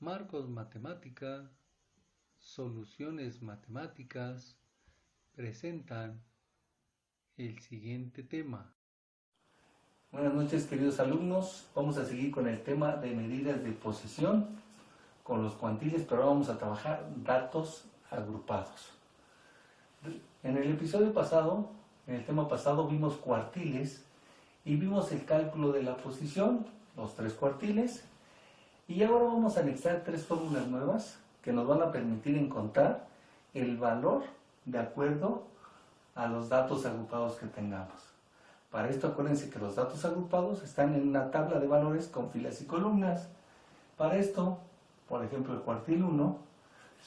Marcos Matemática, Soluciones Matemáticas presentan el siguiente tema. Buenas noches, queridos alumnos. Vamos a seguir con el tema de medidas de posesión con los cuantiles, pero ahora vamos a trabajar datos agrupados. En el episodio pasado, en el tema pasado, vimos cuartiles y vimos el cálculo de la posición, los tres cuartiles, y ahora vamos a anexar tres fórmulas nuevas que nos van a permitir encontrar el valor de acuerdo a los datos agrupados que tengamos. Para esto acuérdense que los datos agrupados están en una tabla de valores con filas y columnas. Para esto, por ejemplo, el cuartil 1,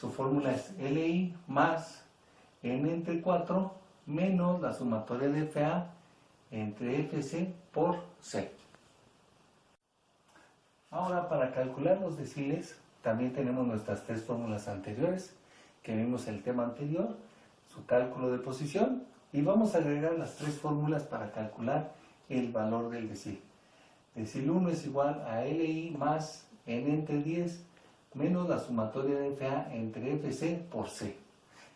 su fórmula es LI más N entre 4 menos la sumatoria de FA entre FC por C. Ahora, para calcular los deciles, también tenemos nuestras tres fórmulas anteriores, que vimos en el tema anterior, su cálculo de posición, y vamos a agregar las tres fórmulas para calcular el valor del decil. Decil 1 es igual a LI más N entre 10 menos la sumatoria de FA entre FC por C.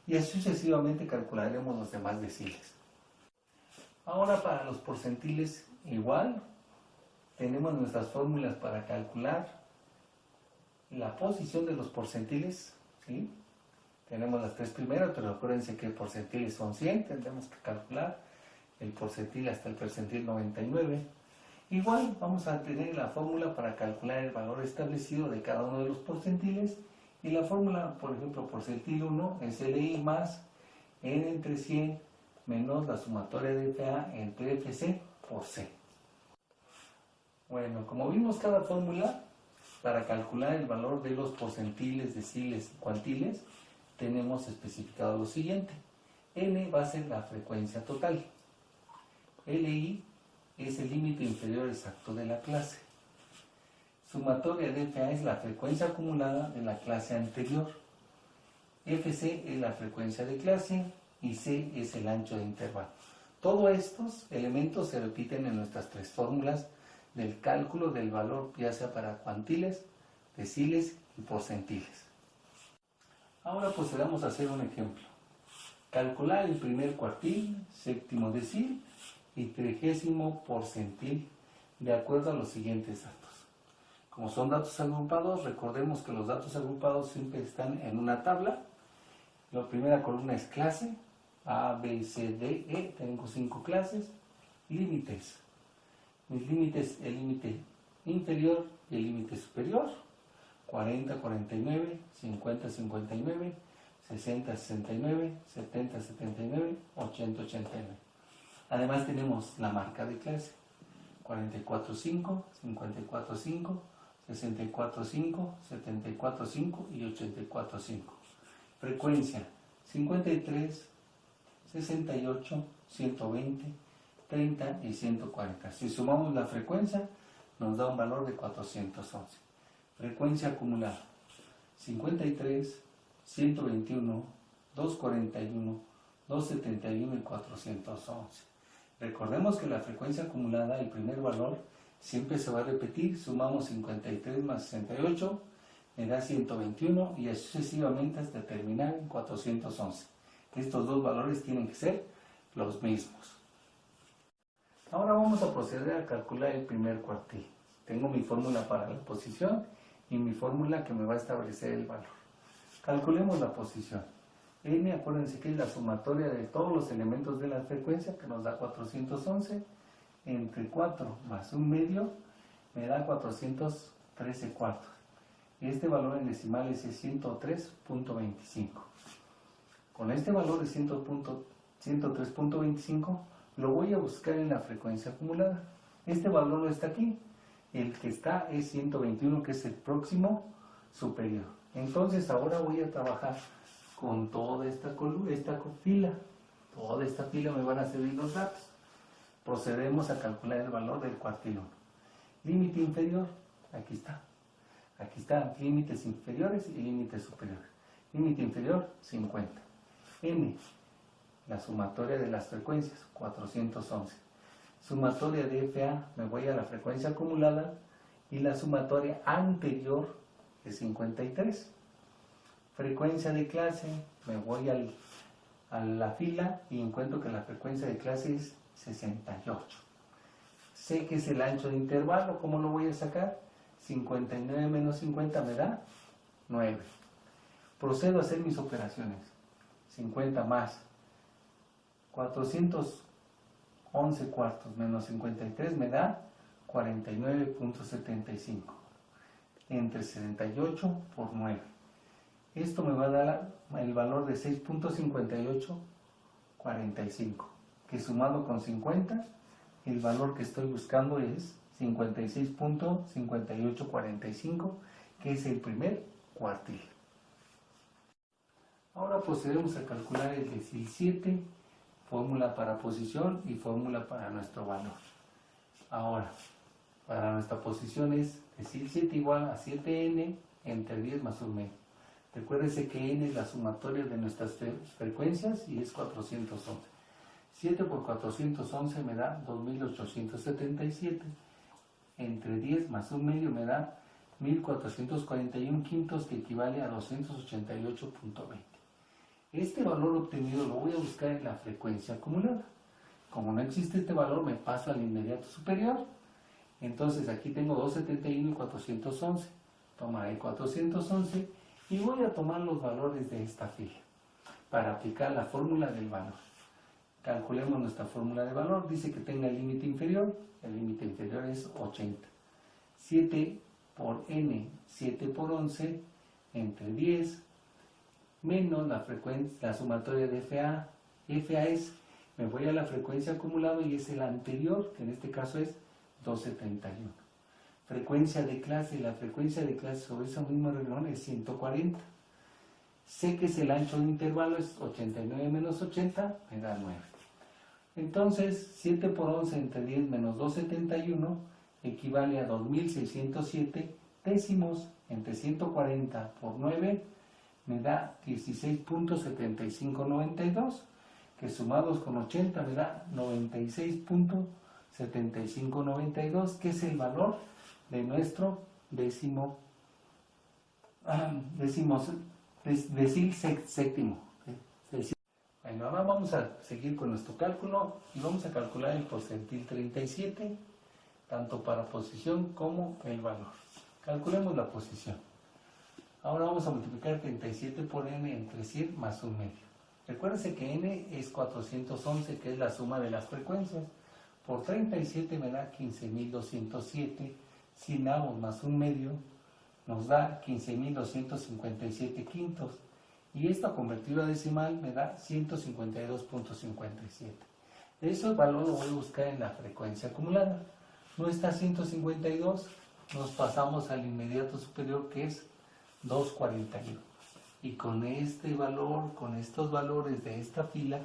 Y así sucesivamente calcularemos los demás deciles. Ahora para los porcentiles igual, tenemos nuestras fórmulas para calcular la posición de los porcentiles, ¿sí? Tenemos las tres primeras, pero acuérdense que porcentiles son 100, tendremos que calcular el porcentil hasta el percentil 99. Igual vamos a tener la fórmula para calcular el valor establecido de cada uno de los porcentiles, y la fórmula, por ejemplo, porcentil 1 es LI más N entre 100 menos la sumatoria de FA entre FC por C. Bueno, como vimos cada fórmula, para calcular el valor de los porcentiles, deciles y cuantiles, tenemos especificado lo siguiente. N va a ser la frecuencia total. LI es el límite inferior exacto de la clase. Sumatoria de FA es la frecuencia acumulada de la clase anterior. FC es la frecuencia de clase y C es el ancho de intervalo. Todos estos elementos se repiten en nuestras tres fórmulas del cálculo del valor, ya sea para cuantiles, deciles y porcentiles. Ahora procedamos a hacer un ejemplo. Calcular el primer cuartil, séptimo decil y 30º porcentil de acuerdo a los siguientes datos. Como son datos agrupados, recordemos que los datos agrupados siempre están en una tabla. La primera columna es clase, A, B, C, D, E, tengo 5 clases. Límites. Mis límites, el límite inferior y el límite superior, 40, 49, 50, 59, 60, 69, 70, 79, 80, 89. Además tenemos la marca de clase, 44, 5, 54, 5, 64, 5, 74, 5 y 84, 5. Frecuencia, 53, 68, 120, 30 y 140. Si sumamos la frecuencia, nos da un valor de 411. Frecuencia acumulada, 53, 121, 241, 271 y 411. Recordemos que la frecuencia acumulada, el primer valor, siempre se va a repetir. Sumamos 53 más 68, me da 121 y así sucesivamente hasta terminar en 411. Estos dos valores tienen que ser los mismos. Ahora vamos a proceder a calcular el primer cuartil. Tengo mi fórmula para la posición y mi fórmula que me va a establecer el valor. Calculemos la posición. N, acuérdense que es la sumatoria de todos los elementos de la frecuencia, que nos da 411, entre 4 más un medio, me da 413 cuartos. Este valor en decimales es 103.25. Con este valor de 103.25, lo voy a buscar en la frecuencia acumulada. Este valor no está aquí. El que está es 121, que es el próximo superior. Entonces ahora voy a trabajar con toda esta fila. Toda esta fila me van a servir los datos. Procedemos a calcular el valor del cuartil 1. Límite inferior, aquí está. Aquí están límites inferiores y límites superiores. Límite inferior, 50. N, la sumatoria de las frecuencias, 411. Sumatoria de FA, me voy a la frecuencia acumulada, y la sumatoria anterior es 53. Frecuencia de clase, me voy a la fila y encuentro que la frecuencia de clase es 68. Sé que es el ancho de intervalo, ¿cómo lo voy a sacar? 59 menos 50 me da 9. Procedo a hacer mis operaciones. 50 más 411 cuartos menos 53 me da 49.75. Entre 78 por 9. Esto me va a dar el valor de 6.5845, que sumado con 50, el valor que estoy buscando es 56.5845, que es el primer cuartil. Ahora procedemos a calcular el decil 7, fórmula para posición y fórmula para nuestro valor. Ahora, para nuestra posición es decil 7 igual a 7n entre 10 más 1 medio. Recuérdense que n es la sumatoria de nuestras frecuencias y es 411. 7 por 411 me da 2877. Entre 10 más 1 medio me da 1441 quintos, que equivale a 288.20. Este valor obtenido lo voy a buscar en la frecuencia acumulada. Como no existe este valor, me paso al inmediato superior. Entonces aquí tengo 271 y 411. Tomaré 411 y voy a tomar los valores de esta fila para aplicar la fórmula del valor. Calculemos nuestra fórmula de valor. Dice que tenga el límite inferior. El límite inferior es 80. 7 por n, 7 por 11, entre 10, menos la sumatoria de FA. FA es, me voy a la frecuencia acumulada y es el anterior, que en este caso es 271. Frecuencia de clase, la frecuencia de clase sobre ese mismo renglón es 140. Sé que es el ancho de intervalo, es 89 menos 80, me da 9. Entonces, 7 por 11 entre 10 menos 271 equivale a 2607 décimos. Entre 140 por 9 me da 16.7592, que sumados con 80 me da 96.7592, que es el valor de nuestro decil séptimo. Bueno, ahora vamos a seguir con nuestro cálculo y vamos a calcular el porcentil 37, tanto para posición como el valor. Calculemos la posición. Ahora vamos a multiplicar 37 por n entre 100 más 1 medio. Recuérdense que n es 411, que es la suma de las frecuencias. Por 37 me da 15.207. 100 avos más 1 medio nos da 15.257 quintos. Y esto convertido a decimal me da 152.57. De esos valores lo voy a buscar en la frecuencia acumulada. No está 152, nos pasamos al inmediato superior, que es 241. Y con este valor, con estos valores de esta fila,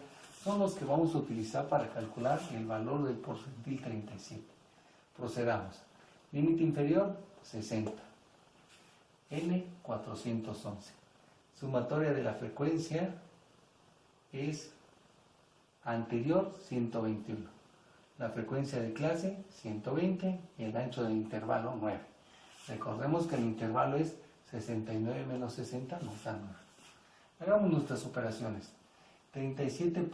son los que vamos a utilizar para calcular el valor del porcentil 37. Procedamos. Límite inferior, 60. N, 411. Sumatoria de la frecuencia es anterior, 121. La frecuencia de clase, 120, y el ancho del intervalo, 9. Recordemos que el intervalo es 69 menos 60, nos da 9. Hagamos nuestras operaciones. 37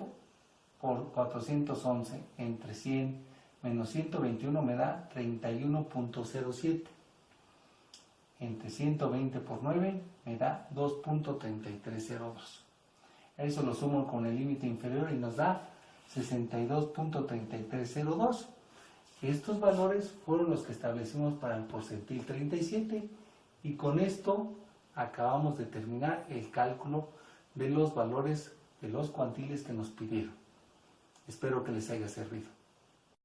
por 411 entre 100 menos 121 me da 31.07. Entre 120 por 9 me da 2.3302. Eso lo sumo con el límite inferior y nos da 62.3302. Estos valores fueron los que establecimos para el porcentil 37 y con esto acabamos de terminar el cálculo de los valores de los cuantiles que nos pidieron. Espero que les haya servido.